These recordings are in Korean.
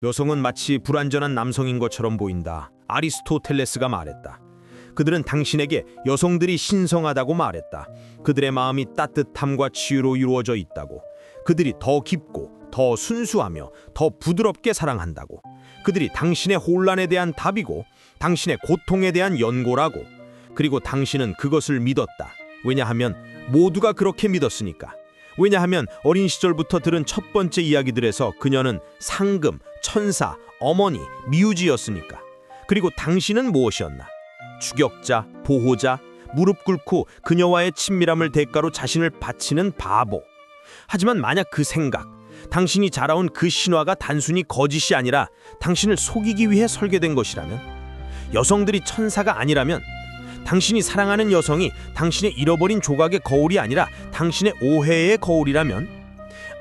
여성은 마치 불완전한 남성인 것처럼 보인다. 아리스토텔레스가 말했다. 그들은 당신에게 여성들이 신성하다고 말했다. 그들의 마음이 따뜻함과 치유로 이루어져 있다고. 그들이 더 깊고 더 순수하며 더 부드럽게 사랑한다고. 그들이 당신의 혼란에 대한 답이고 당신의 고통에 대한 연고라고. 그리고 당신은 그것을 믿었다. 왜냐하면 모두가 그렇게 믿었으니까. 왜냐하면 어린 시절부터 들은 첫 번째 이야기들에서 그녀는 상금, 천사, 어머니, 미우지였으니까. 그리고 당신은 무엇이었나? 추격자, 보호자, 무릎 꿇고 그녀와의 친밀함을 대가로 자신을 바치는 바보. 하지만 만약 그 생각, 당신이 자라온 그 신화가 단순히 거짓이 아니라 당신을 속이기 위해 설계된 것이라면, 여성들이 천사가 아니라면, 당신이 사랑하는 여성이 당신의 잃어버린 조각의 거울이 아니라 당신의 오해의 거울이라면,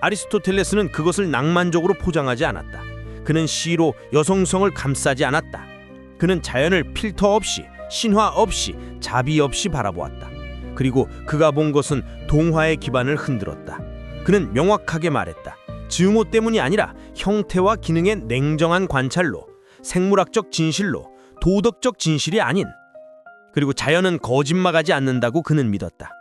아리스토텔레스는 그것을 낭만적으로 포장하지 않았다. 그는 시로 여성성을 감싸지 않았다. 그는 자연을 필터 없이, 신화 없이, 자비 없이 바라보았다. 그리고 그가 본 것은 동화의 기반을 흔들었다. 그는 명확하게 말했다. 증오 때문이 아니라 형태와 기능의 냉정한 관찰로, 생물학적 진실로, 도덕적 진실이 아닌. 그리고 자연은 거짓말하지 않는다고 그는 믿었다.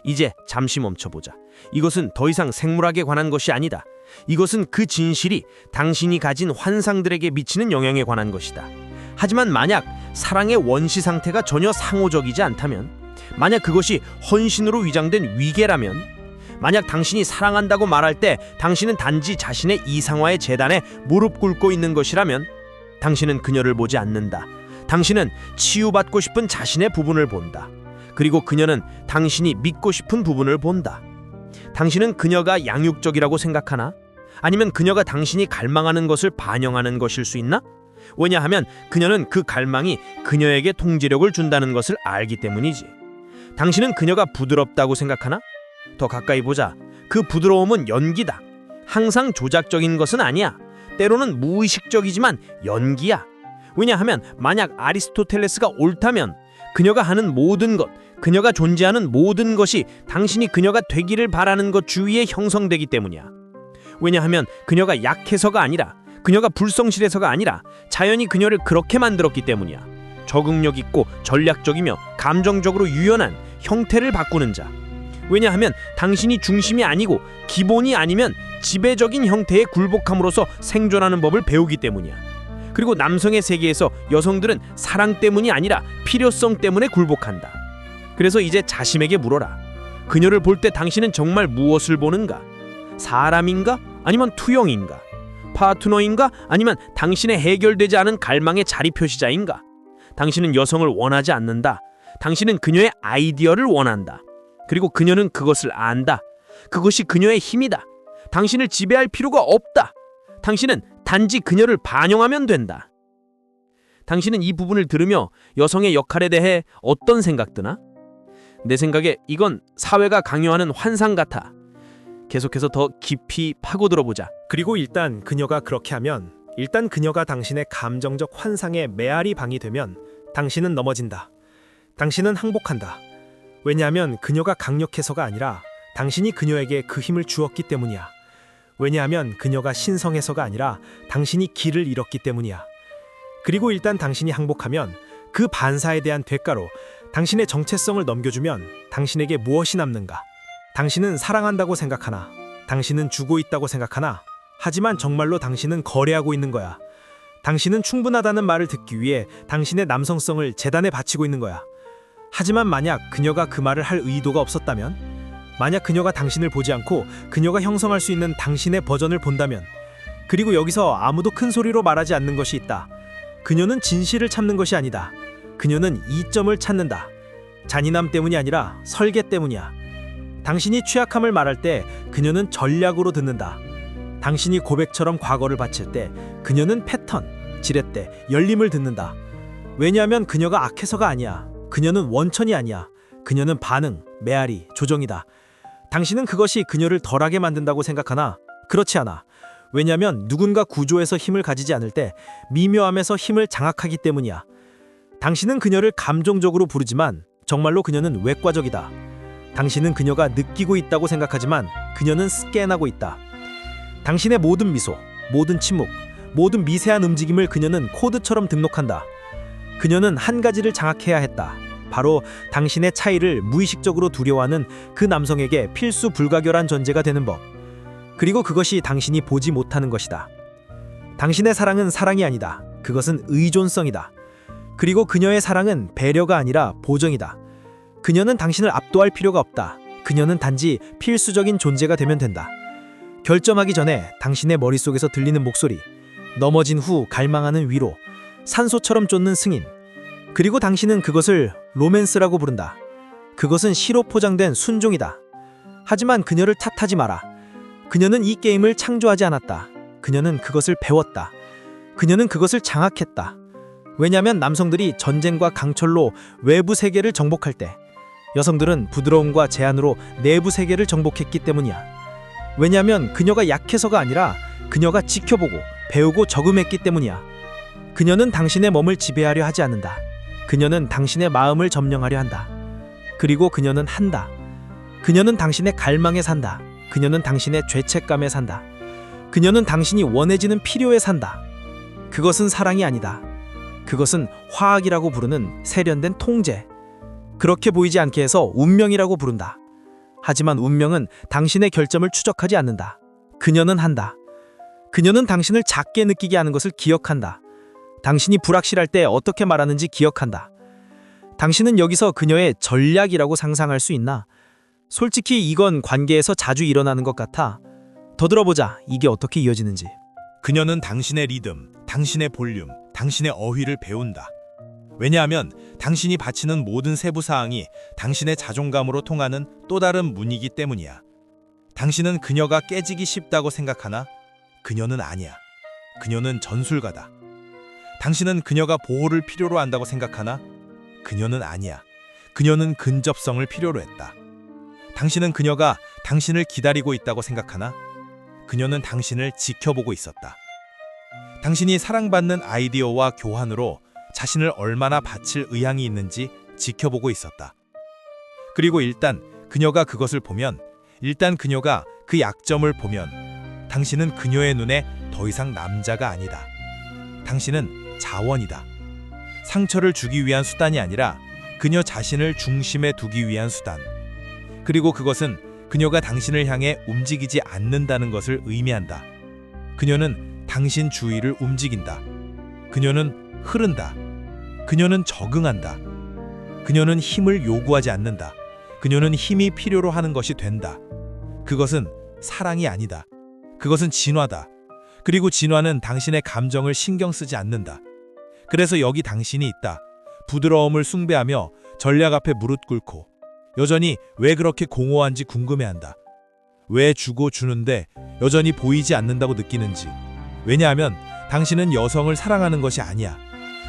이제 잠시 멈춰보자. 이것은 더 이상 생물학에 관한 것이 아니다. 이것은 그 진실이 당신이 가진 환상들에게 미치는 영향에 관한 것이다. 하지만 만약 사랑의 원시 상태가 전혀 상호적이지 않다면, 만약 그것이 헌신으로 위장된 위계라면, 만약 당신이 사랑한다고 말할 때 당신은 단지 자신의 이상화의 재단에 무릎 꿇고 있는 것이라면, 당신은 그녀를 보지 않는다. 당신은 치유받고 싶은 자신의 부분을 본다. 그리고 그녀는 당신이 믿고 싶은 부분을 본다. 당신은 그녀가 양육적이라고 생각하나? 아니면 그녀가 당신이 갈망하는 것을 반영하는 것일 수 있나? 왜냐하면 그녀는 그 갈망이 그녀에게 통제력을 준다는 것을 알기 때문이지. 당신은 그녀가 부드럽다고 생각하나? 더 가까이 보자. 그 부드러움은 연기다. 항상 조작적인 것은 아니야. 때로는 무의식적이지만 연기야. 왜냐하면 만약 아리스토텔레스가 옳다면 그녀가 하는 모든 것, 그녀가 존재하는 모든 것이 당신이 그녀가 되기를 바라는 것 주위에 형성되기 때문이야. 왜냐하면 그녀가 약해서가 아니라, 그녀가 불성실해서가 아니라 자연이 그녀를 그렇게 만들었기 때문이야. 적응력 있고 전략적이며 감정적으로 유연한 형태를 바꾸는 자. 왜냐하면 당신이 중심이 아니고 기본이 아니면 지배적인 형태에 굴복함으로써 생존하는 법을 배우기 때문이야. 그리고 남성의 세계에서 여성들은 사랑 때문이 아니라 필요성 때문에 굴복한다. 그래서 이제 자신에게 물어라. 그녀를 볼 때 당신은 정말 무엇을 보는가? 사람인가? 아니면 투영인가? 파트너인가? 아니면 당신의 해결되지 않은 갈망의 자리 표시자인가? 당신은 여성을 원하지 않는다. 당신은 그녀의 아이디어를 원한다. 그리고 그녀는 그것을 안다. 그것이 그녀의 힘이다. 당신을 지배할 필요가 없다. 당신은 단지 그녀를 반영하면 된다. 당신은 이 부분을 들으며 여성의 역할에 대해 어떤 생각 드나? 내 생각에 이건 사회가 강요하는 환상 같아. 계속해서 더 깊이 파고들어보자. 그리고 일단 그녀가 그렇게 하면, 일단 그녀가 당신의 감정적 환상에 메아리 방이 되면 당신은 넘어진다. 당신은 항복한다. 왜냐하면 그녀가 강력해서가 아니라 당신이 그녀에게 그 힘을 주었기 때문이야. 왜냐하면 그녀가 신성해서가 아니라 당신이 길을 잃었기 때문이야. 그리고 일단 당신이 항복하면 그 반사에 대한 대가로 당신의 정체성을 넘겨주면 당신에게 무엇이 남는가? 당신은 사랑한다고 생각하나? 당신은 주고 있다고 생각하나? 하지만 정말로 당신은 거래하고 있는 거야. 당신은 충분하다는 말을 듣기 위해 당신의 남성성을 재단에 바치고 있는 거야. 하지만 만약 그녀가 그 말을 할 의도가 없었다면, 만약 그녀가 당신을 보지 않고 그녀가 형성할 수 있는 당신의 버전을 본다면, 그리고 여기서 아무도 큰 소리로 말하지 않는 것이 있다. 그녀는 진실을 찾는 것이 아니다. 그녀는 이점을 찾는다. 잔인함 때문이 아니라 설계 때문이야. 당신이 취약함을 말할 때 그녀는 전략으로 듣는다. 당신이 고백처럼 과거를 바칠 때 그녀는 패턴, 지렛대, 열림을 듣는다. 왜냐하면 그녀가 악해서가 아니야. 그녀는 원천이 아니야. 그녀는 반응, 메아리, 조정이다. 당신은 그것이 그녀를 덜하게 만든다고 생각하나? 그렇지 않아. 왜냐하면 누군가 구조에서 힘을 가지지 않을 때 미묘함에서 힘을 장악하기 때문이야. 당신은 그녀를 감정적으로 부르지만 정말로 그녀는 외과적이다. 당신은 그녀가 느끼고 있다고 생각하지만 그녀는 스캔하고 있다. 당신의 모든 미소, 모든 침묵, 모든 미세한 움직임을 그녀는 코드처럼 등록한다. 그녀는 한 가지를 장악해야 했다. 바로 당신의 차이를 무의식적으로 두려워하는 그 남성에게 필수 불가결한 존재가 되는 법. 그리고 그것이 당신이 보지 못하는 것이다. 당신의 사랑은 사랑이 아니다. 그것은 의존성이다. 그리고 그녀의 사랑은 배려가 아니라 보정이다. 그녀는 당신을 압도할 필요가 없다. 그녀는 단지 필수적인 존재가 되면 된다. 결점하기 전에 당신의 머릿속에서 들리는 목소리, 넘어진 후 갈망하는 위로, 산소처럼 쫓는 승인. 그리고 당신은 그것을 로맨스라고 부른다. 그것은 시로 포장된 순종이다. 하지만 그녀를 탓하지 마라. 그녀는 이 게임을 창조하지 않았다. 그녀는 그것을 배웠다. 그녀는 그것을 장악했다. 왜냐하면 남성들이 전쟁과 강철로 외부 세계를 정복할 때 여성들은 부드러움과 제한으로 내부 세계를 정복했기 때문이야. 왜냐하면 그녀가 약해서가 아니라 그녀가 지켜보고 배우고 적응했기 때문이야. 그녀는 당신의 몸을 지배하려 하지 않는다. 그녀는 당신의 마음을 점령하려 한다. 그리고 그녀는 한다. 그녀는 당신의 갈망에 산다. 그녀는 당신의 죄책감에 산다. 그녀는 당신이 원해지는 필요에 산다. 그것은 사랑이 아니다. 그것은 화학이라고 부르는 세련된 통제. 그렇게 보이지 않게 해서 운명이라고 부른다. 하지만 운명은 당신의 결점을 추적하지 않는다. 그녀는 한다. 그녀는 당신을 작게 느끼게 하는 것을 기억한다. 당신이 불확실할 때 어떻게 말하는지 기억한다. 당신은 여기서 그녀의 전략이라고 상상할 수 있나? 솔직히 이건 관계에서 자주 일어나는 것 같아. 더 들어보자. 이게 어떻게 이어지는지. 그녀는 당신의 리듬, 당신의 볼륨, 당신의 어휘를 배운다. 왜냐하면 당신이 바치는 모든 세부 사항이 당신의 자존감으로 통하는 또 다른 문이기 때문이야. 당신은 그녀가 깨지기 쉽다고 생각하나? 그녀는 아니야. 그녀는 전술가다. 당신은 그녀가 보호를 필요로 한다고 생각하나? 그녀는 아니야. 그녀는 근접성을 필요로 했다. 당신은 그녀가 당신을 기다리고 있다고 생각하나? 그녀는 당신을 지켜보고 있었다. 당신이 사랑받는 아이디어와 교환으로 자신을 얼마나 바칠 의향이 있는지 지켜보고 있었다. 그리고 일단 그녀가 그것을 보면, 일단 그녀가 그 약점을 보면 당신은 그녀의 눈에 더 이상 남자가 아니다. 당신은 자원이다. 상처를 주기 위한 수단이 아니라 그녀 자신을 중심에 두기 위한 수단. 그리고 그것은 그녀가 당신을 향해 움직이지 않는다는 것을 의미한다. 그녀는 당신 주위를 움직인다. 그녀는 흐른다. 그녀는 적응한다. 그녀는 힘을 요구하지 않는다. 그녀는 힘이 필요로 하는 것이 된다. 그것은 사랑이 아니다. 그것은 진화다. 그리고 진화는 당신의 감정을 신경 쓰지 않는다. 그래서 여기 당신이 있다. 부드러움을 숭배하며 전략 앞에 무릎 꿇고 여전히 왜 그렇게 공허한지 궁금해한다. 왜 주고 주는데 여전히 보이지 않는다고 느끼는지. 왜냐하면 당신은 여성을 사랑하는 것이 아니야.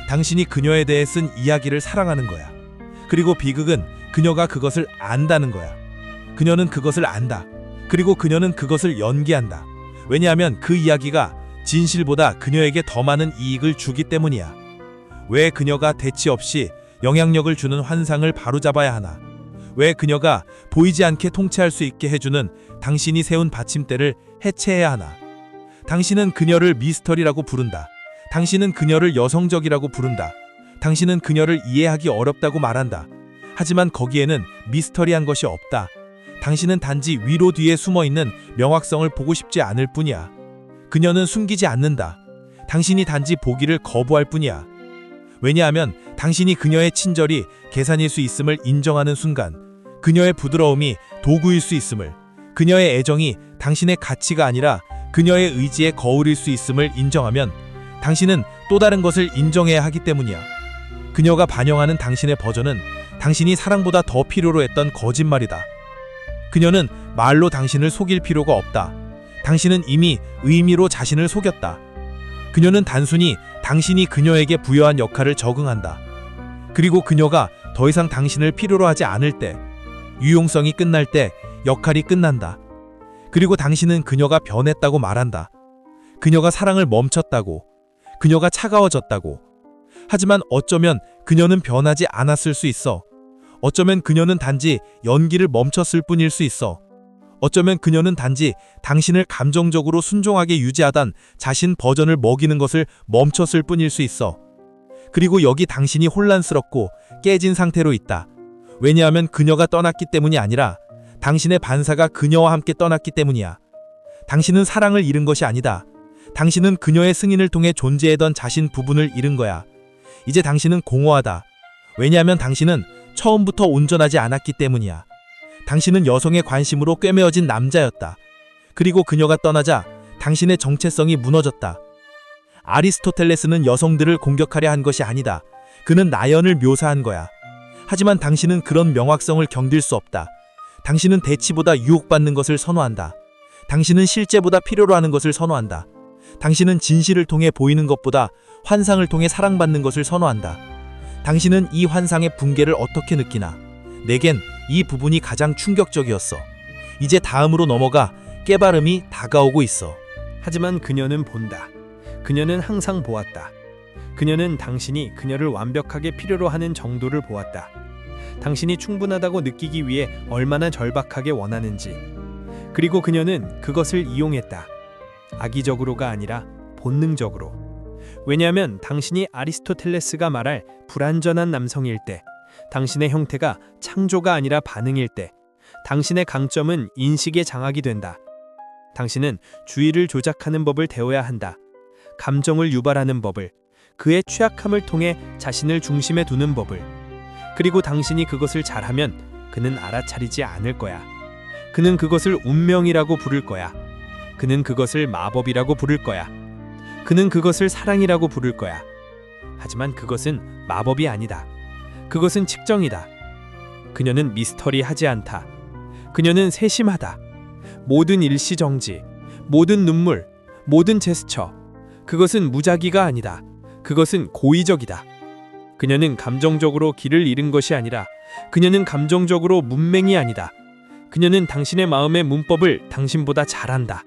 당신이 그녀에 대해 쓴 이야기를 사랑하는 거야. 그리고 비극은 그녀가 그것을 안다는 거야. 그녀는 그것을 안다. 그리고 그녀는 그것을 연기한다. 왜냐하면 그 이야기가 진실보다 그녀에게 더 많은 이익을 주기 때문이야. 왜 그녀가 대치 없이 영향력을 주는 환상을 바로잡아야 하나? 왜 그녀가 보이지 않게 통치할 수 있게 해주는 당신이 세운 받침대를 해체해야 하나? 당신은 그녀를 미스터리라고 부른다. 당신은 그녀를 여성적이라고 부른다. 당신은 그녀를 이해하기 어렵다고 말한다. 하지만 거기에는 미스터리한 것이 없다. 당신은 단지 위로 뒤에 숨어있는 명확성을 보고 싶지 않을 뿐이야. 그녀는 숨기지 않는다. 당신이 단지 보기를 거부할 뿐이야. 왜냐하면 당신이 그녀의 친절이 계산일 수 있음을 인정하는 순간, 그녀의 부드러움이 도구일 수 있음을, 그녀의 애정이 당신의 가치가 아니라 그녀의 의지의 거울일 수 있음을 인정하면 당신은 또 다른 것을 인정해야 하기 때문이야. 그녀가 반영하는 당신의 버전은 당신이 사랑보다 더 필요로 했던 거짓말이다. 그녀는 말로 당신을 속일 필요가 없다. 당신은 이미 의미로 자신을 속였다. 그녀는 단순히 당신이 그녀에게 부여한 역할을 적응한다. 그리고 그녀가 더 이상 당신을 필요로 하지 않을 때, 유용성이 끝날 때 역할이 끝난다. 그리고 당신은 그녀가 변했다고 말한다. 그녀가 사랑을 멈췄다고, 그녀가 차가워졌다고. 하지만 어쩌면 그녀는 변하지 않았을 수 있어. 어쩌면 그녀는 단지 연기를 멈췄을 뿐일 수 있어. 어쩌면 그녀는 단지 당신을 감정적으로 순종하게 유지하던 자신 버전을 먹이는 것을 멈췄을 뿐일 수 있어. 그리고 여기 당신이 혼란스럽고 깨진 상태로 있다. 왜냐하면 그녀가 떠났기 때문이 아니라 당신의 반사가 그녀와 함께 떠났기 때문이야. 당신은 사랑을 잃은 것이 아니다. 당신은 그녀의 승인을 통해 존재하던 자신 부분을 잃은 거야. 이제 당신은 공허하다. 왜냐하면 당신은 처음부터 온전하지 않았기 때문이야. 당신은 여성의 관심으로 꿰매어진 남자였다. 그리고 그녀가 떠나자 당신의 정체성이 무너졌다. 아리스토텔레스는 여성들을 공격하려 한 것이 아니다. 그는 나연을 묘사한 거야. 하지만 당신은 그런 명확성을 견딜 수 없다. 당신은 대치보다 유혹받는 것을 선호한다. 당신은 실제보다 필요로 하는 것을 선호한다. 당신은 진실을 통해 보이는 것보다 환상을 통해 사랑받는 것을 선호한다. 당신은 이 환상의 붕괴를 어떻게 느끼나? 내겐 이 부분이 가장 충격적이었어. 이제 다음으로 넘어가 깨달음이 다가오고 있어. 하지만 그녀는 본다. 그녀는 항상 보았다. 그녀는 당신이 그녀를 완벽하게 필요로 하는 정도를 보았다. 당신이 충분하다고 느끼기 위해 얼마나 절박하게 원하는지. 그리고 그녀는 그것을 이용했다. 악의적으로가 아니라 본능적으로. 왜냐하면 당신이 아리스토텔레스가 말할 불완전한 남성일 때, 당신의 형태가 창조가 아니라 반응일 때, 당신의 강점은 인식의 장악이 된다. 당신은 주의를 조작하는 법을 배워야 한다. 감정을 유발하는 법을, 그의 취약함을 통해 자신을 중심에 두는 법을. 그리고 당신이 그것을 잘하면 그는 알아차리지 않을 거야. 그는 그것을 운명이라고 부를 거야. 그는 그것을 마법이라고 부를 거야. 그는 그것을 사랑이라고 부를 거야. 하지만 그것은 마법이 아니다. 그것은 측정이다. 그녀는 미스터리하지 않다. 그녀는 세심하다. 모든 일시정지, 모든 눈물, 모든 제스처. 그것은 무작위가 아니다. 그것은 고의적이다. 그녀는 감정적으로 길을 잃은 것이 아니라 그녀는 감정적으로 문맹이 아니다. 그녀는 당신의 마음의 문법을 당신보다 잘한다.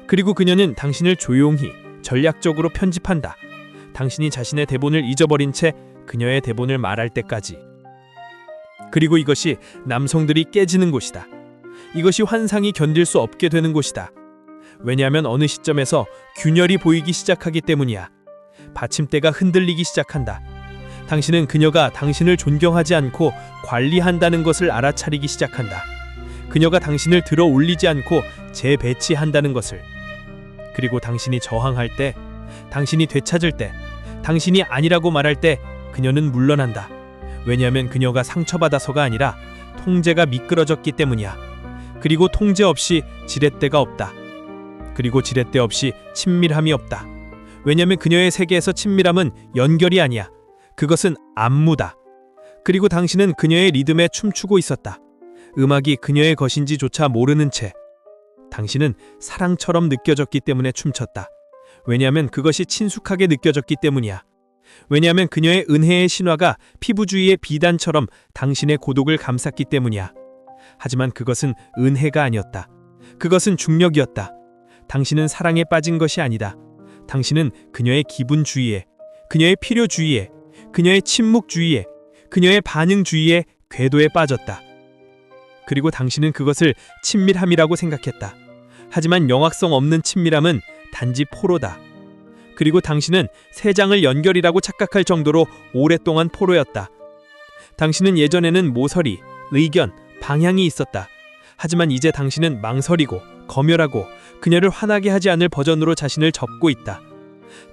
그리고 그녀는 당신을 조용히, 전략적으로 편집한다. 당신이 자신의 대본을 잊어버린 채 그녀의 대본을 말할 때까지. 그리고 이것이 남성들이 깨지는 곳이다. 이것이 환상이 견딜 수 없게 되는 곳이다. 왜냐하면 어느 시점에서 균열이 보이기 시작하기 때문이야. 받침대가 흔들리기 시작한다. 당신은 그녀가 당신을 존경하지 않고 관리한다는 것을 알아차리기 시작한다. 그녀가 당신을 들어 올리지 않고 재배치한다는 것을. 그리고 당신이 저항할 때, 당신이 되찾을 때, 당신이 아니라고 말할 때 그녀는 물러난다. 왜냐하면 그녀가 상처받아서가 아니라 통제가 미끄러졌기 때문이야. 그리고 통제 없이 지렛대가 없다. 그리고 지렛대 없이 친밀함이 없다. 왜냐하면 그녀의 세계에서 친밀함은 연결이 아니야. 그것은 안무다. 그리고 당신은 그녀의 리듬에 춤추고 있었다. 음악이 그녀의 것인지조차 모르는 채. 당신은 사랑처럼 느껴졌기 때문에 춤췄다. 왜냐하면 그것이 친숙하게 느껴졌기 때문이야. 왜냐하면 그녀의 은혜의 신화가 피부주의의 비단처럼 당신의 고독을 감쌌기 때문이야. 하지만 그것은 은혜가 아니었다. 그것은 중력이었다. 당신은 사랑에 빠진 것이 아니다. 당신은 그녀의 기분주의에, 그녀의 필요주의에, 그녀의 침묵주의에, 그녀의 반응주의에 궤도에 빠졌다. 그리고 당신은 그것을 친밀함이라고 생각했다. 하지만 명확성 없는 친밀함은 단지 포로다. 그리고 당신은 세 장을 연결이라고 착각할 정도로 오랫동안 포로였다. 당신은 예전에는 모서리, 의견, 방향이 있었다. 하지만 이제 당신은 망설이고 검열하고 그녀를 화나게 하지 않을 버전으로 자신을 접고 있다.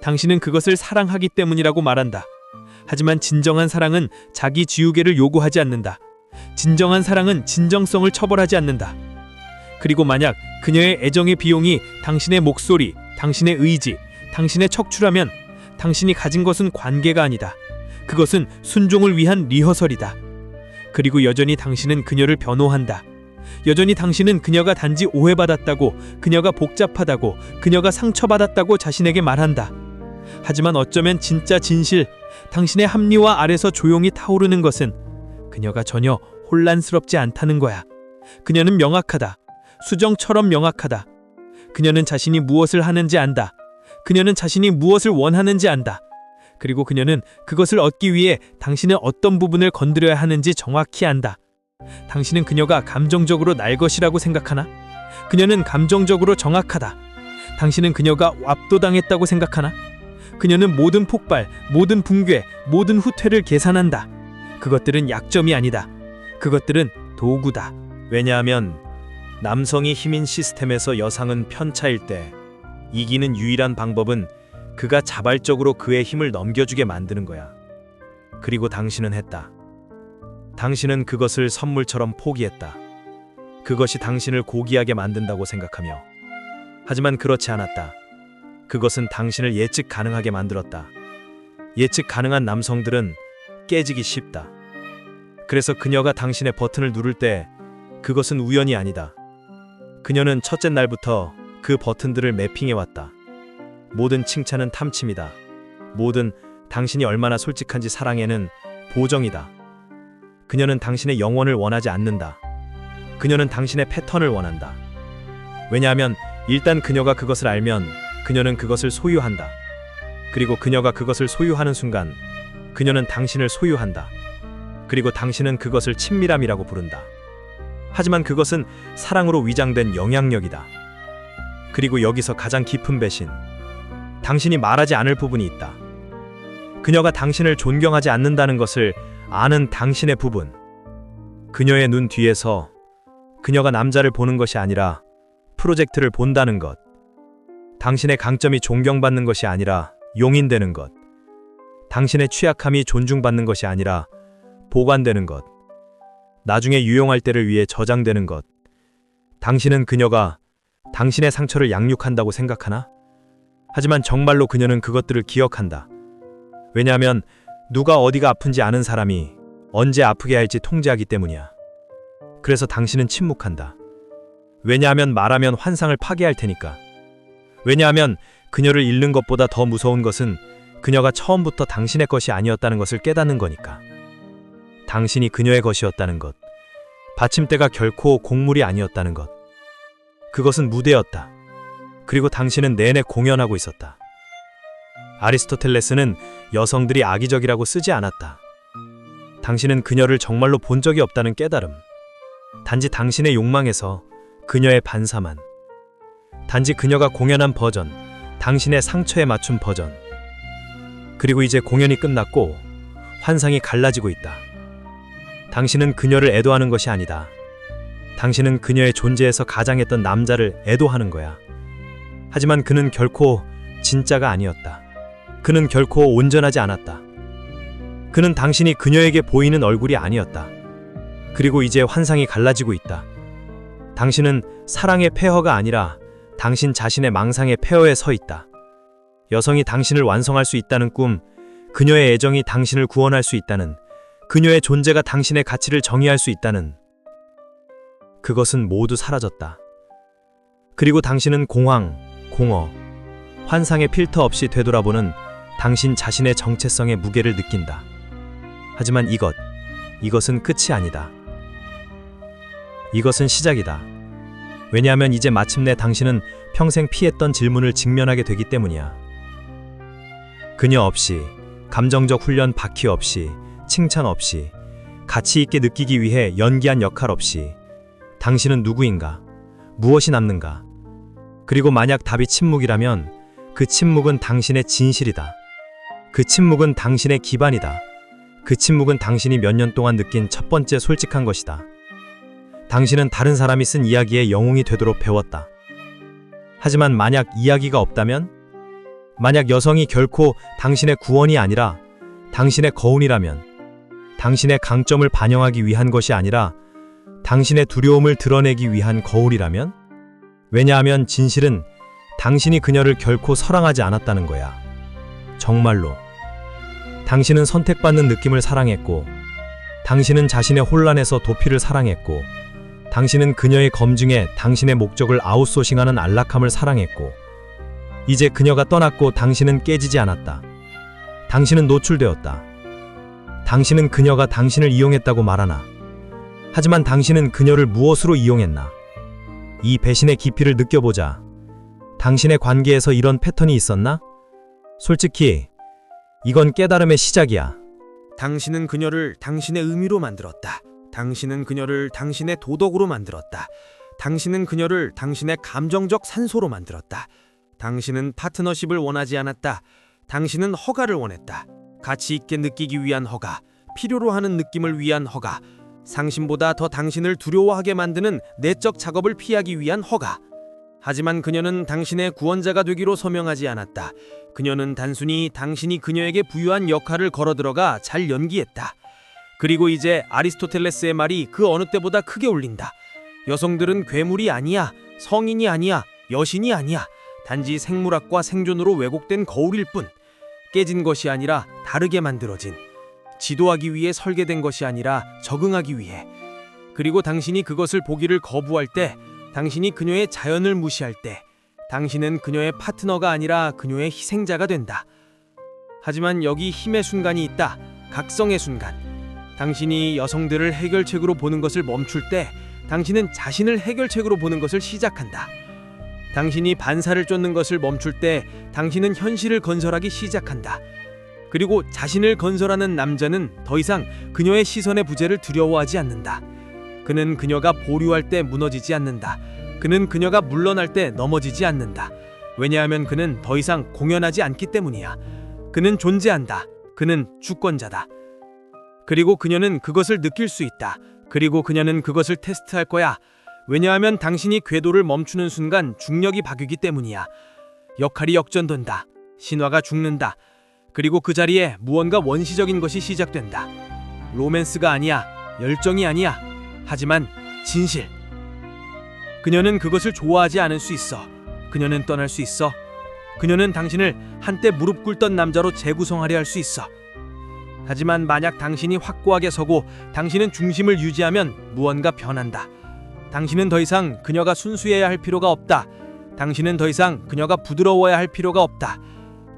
당신은 그것을 사랑하기 때문이라고 말한다. 하지만 진정한 사랑은 자기 지우개를 요구하지 않는다. 진정한 사랑은 진정성을 처벌하지 않는다. 그리고 만약 그녀의 애정의 비용이 당신의 목소리, 당신의 의지, 당신의 척추라면 당신이 가진 것은 관계가 아니다. 그것은 순종을 위한 리허설이다. 그리고 여전히 당신은 그녀를 변호한다. 여전히 당신은 그녀가 단지 오해받았다고, 그녀가 복잡하다고, 그녀가 상처받았다고 자신에게 말한다. 하지만 어쩌면 진짜 진실, 당신의 합리화 아래서 조용히 타오르는 것은 그녀가 전혀 혼란스럽지 않다는 거야. 그녀는 명확하다. 수정처럼 명확하다. 그녀는 자신이 무엇을 하는지 안다. 그녀는 자신이 무엇을 원하는지 안다. 그리고 그녀는 그것을 얻기 위해 당신의 어떤 부분을 건드려야 하는지 정확히 안다. 당신은 그녀가 감정적으로 날 것이라고 생각하나? 그녀는 감정적으로 정확하다. 당신은 그녀가 압도당했다고 생각하나? 그녀는 모든 폭발, 모든 붕괴, 모든 후퇴를 계산한다. 그것들은 약점이 아니다. 그것들은 도구다. 왜냐하면 남성이 힘인 시스템에서 여성은 편차일 때 이기는 유일한 방법은 그가 자발적으로 그의 힘을 넘겨주게 만드는 거야. 그리고 당신은 했다. 당신은 그것을 선물처럼 포기했다. 그것이 당신을 고귀하게 만든다고 생각하며. 하지만 그렇지 않았다. 그것은 당신을 예측 가능하게 만들었다. 예측 가능한 남성들은 깨지기 쉽다. 그래서 그녀가 당신의 버튼을 누를 때 그것은 우연이 아니다. 그녀는 첫째 날부터 그 버튼들을 매핑해왔다. 모든 칭찬은 탐침이다. 모든 당신이 얼마나 솔직한지 사랑에는 보정이다. 그녀는 당신의 영혼을 원하지 않는다. 그녀는 당신의 패턴을 원한다. 왜냐하면 일단 그녀가 그것을 알면 그녀는 그것을 소유한다. 그리고 그녀가 그것을 소유하는 순간 그녀는 당신을 소유한다. 그리고 당신은 그것을 친밀함이라고 부른다. 하지만 그것은 사랑으로 위장된 영향력이다. 그리고 여기서 가장 깊은 배신. 당신이 말하지 않을 부분이 있다. 그녀가 당신을 존경하지 않는다는 것을 아는 당신의 부분. 그녀의 눈 뒤에서 그녀가 남자를 보는 것이 아니라 프로젝트를 본다는 것. 당신의 강점이 존경받는 것이 아니라 용인되는 것. 당신의 취약함이 존중받는 것이 아니라 보관되는 것. 나중에 유용할 때를 위해 저장되는 것. 당신은 그녀가 당신의 상처를 양육한다고 생각하나? 하지만 정말로 그녀는 그것들을 기억한다. 왜냐하면 누가 어디가 아픈지 아는 사람이 언제 아프게 할지 통제하기 때문이야. 그래서 당신은 침묵한다. 왜냐하면 말하면 환상을 파괴할 테니까. 왜냐하면 그녀를 잃는 것보다 더 무서운 것은 그녀가 처음부터 당신의 것이 아니었다는 것을 깨닫는 거니까. 당신이 그녀의 것이었다는 것. 받침대가 결코 곡물이 아니었다는 것. 그것은 무대였다. 그리고 당신은 내내 공연하고 있었다. 아리스토텔레스는 여성들이 악의적이라고 쓰지 않았다. 당신은 그녀를 정말로 본 적이 없다는 깨달음. 단지 당신의 욕망에서 그녀의 반사만. 단지 그녀가 공연한 버전, 당신의 상처에 맞춘 버전. 그리고 이제 공연이 끝났고 환상이 갈라지고 있다. 당신은 그녀를 애도하는 것이 아니다. 당신은 그녀의 존재에서 가장했던 남자를 애도하는 거야. 하지만 그는 결코 진짜가 아니었다. 그는 결코 온전하지 않았다. 그는 당신이 그녀에게 보이는 얼굴이 아니었다. 그리고 이제 환상이 갈라지고 있다. 당신은 사랑의 폐허가 아니라 당신 자신의 망상의 폐허에 서 있다. 여성이 당신을 완성할 수 있다는 꿈, 그녀의 애정이 당신을 구원할 수 있다는, 그녀의 존재가 당신의 가치를 정의할 수 있다는, 그것은 모두 사라졌다. 그리고 당신은 공황, 공허, 환상의 필터 없이 되돌아보는 당신 자신의 정체성의 무게를 느낀다. 하지만 이것은 끝이 아니다. 이것은 시작이다. 왜냐하면 이제 마침내 당신은 평생 피했던 질문을 직면하게 되기 때문이야. 그녀 없이, 감정적 훈련 바퀴 없이, 칭찬 없이, 가치 있게 느끼기 위해 연기한 역할 없이 당신은 누구인가? 무엇이 남는가? 그리고 만약 답이 침묵이라면 그 침묵은 당신의 진실이다. 그 침묵은 당신의 기반이다. 그 침묵은 당신이 몇 년 동안 느낀 첫 번째 솔직한 것이다. 당신은 다른 사람이 쓴 이야기의 영웅이 되도록 배웠다. 하지만 만약 이야기가 없다면? 만약 여성이 결코 당신의 구원이 아니라 당신의 거운이라면, 당신의 강점을 반영하기 위한 것이 아니라 당신의 두려움을 드러내기 위한 거울이라면? 왜냐하면 진실은 당신이 그녀를 결코 사랑하지 않았다는 거야. 정말로. 당신은 선택받는 느낌을 사랑했고, 당신은 자신의 혼란에서 도피를 사랑했고, 당신은 그녀의 검증에 당신의 목적을 아웃소싱하는 안락함을 사랑했고, 이제 그녀가 떠났고 당신은 깨지지 않았다. 당신은 노출되었다. 당신은 그녀가 당신을 이용했다고 말하나? 하지만 당신은 그녀를 무엇으로 이용했나? 이 배신의 깊이를 느껴보자. 당신의 관계에서 이런 패턴이 있었나? 솔직히 이건 깨달음의 시작이야. 당신은 그녀를 당신의 의미로 만들었다. 당신은 그녀를 당신의 도덕으로 만들었다. 당신은 그녀를 당신의 감정적 산소로 만들었다. 당신은 파트너십을 원하지 않았다. 당신은 허가를 원했다. 가치 있게 느끼기 위한 허가, 필요로 하는 느낌을 위한 허가, 상심보다 더 당신을 두려워하게 만드는 내적 작업을 피하기 위한 허가. 하지만 그녀는 당신의 구원자가 되기로 서명하지 않았다. 그녀는 단순히 당신이 그녀에게 부여한 역할을 걸어들어가 잘 연기했다. 그리고 이제 아리스토텔레스의 말이 그 어느 때보다 크게 울린다. 여성들은 괴물이 아니야, 성인이 아니야, 여신이 아니야. 단지 생물학과 생존으로 왜곡된 거울일 뿐. 깨진 것이 아니라 다르게 만들어진, 지도하기 위해 설계된 것이 아니라 적응하기 위해. 그리고 당신이 그것을 보기를 거부할 때, 당신이 그녀의 자연을 무시할 때, 당신은 그녀의 파트너가 아니라 그녀의 희생자가 된다. 하지만 여기 힘의 순간이 있다. 각성의 순간. 당신이 여성들을 해결책으로 보는 것을 멈출 때, 당신은 자신을 해결책으로 보는 것을 시작한다. 당신이 반사를 쫓는 것을 멈출 때, 당신은 현실을 건설하기 시작한다. 그리고 자신을 건설하는 남자는 더 이상 그녀의 시선의 부재를 두려워하지 않는다. 그는 그녀가 보류할 때 무너지지 않는다. 그는 그녀가 물러날 때 넘어지지 않는다. 왜냐하면 그는 더 이상 공연하지 않기 때문이야. 그는 존재한다. 그는 주권자다. 그리고 그녀는 그것을 느낄 수 있다. 그리고 그녀는 그것을 테스트할 거야. 왜냐하면 당신이 궤도를 멈추는 순간 중력이 바뀌기 때문이야. 역할이 역전된다. 신화가 죽는다. 그리고 그 자리에 무언가 원시적인 것이 시작된다. 로맨스가 아니야. 열정이 아니야. 하지만 진실. 그녀는 그것을 좋아하지 않을 수 있어. 그녀는 떠날 수 있어. 그녀는 당신을 한때 무릎 꿇던 남자로 재구성하려 할 수 있어. 하지만 만약 당신이 확고하게 서고 당신은 중심을 유지하면 무언가 변한다. 당신은 더 이상 그녀가 순수해야 할 필요가 없다. 당신은 더 이상 그녀가 부드러워야 할 필요가 없다.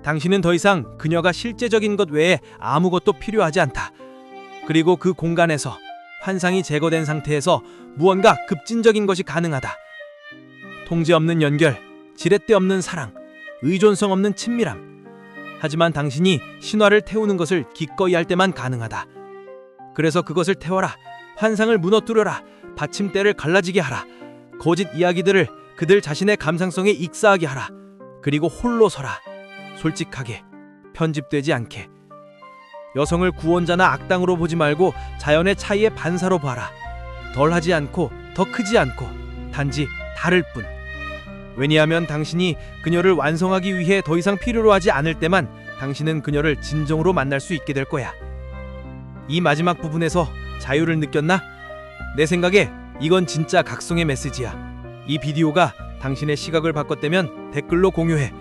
당신은 더 이상 그녀가 실제적인 것 외에 아무것도 필요하지 않다. 그리고 그 공간에서 환상이 제거된 상태에서 무언가 급진적인 것이 가능하다. 통제 없는 연결, 지렛대 없는 사랑, 의존성 없는 친밀함. 하지만 당신이 신화를 태우는 것을 기꺼이 할 때만 가능하다. 그래서 그것을 태워라. 환상을 무너뜨려라. 받침대를 갈라지게 하라. 거짓 이야기들을 그들 자신의 감상성에 익사하게 하라. 그리고 홀로 서라. 솔직하게, 편집되지 않게. 여성을 구원자나 악당으로 보지 말고 자연의 차이의 반사로 봐라. 덜하지 않고 더 크지 않고 단지 다를 뿐. 왜냐하면 당신이 그녀를 완성하기 위해 더 이상 필요로 하지 않을 때만 당신은 그녀를 진정으로 만날 수 있게 될 거야. 이 마지막 부분에서 자유를 느꼈나? 내 생각에 이건 진짜 각성의 메시지야. 이 비디오가 당신의 시각을 바꿨다면 댓글로 공유해.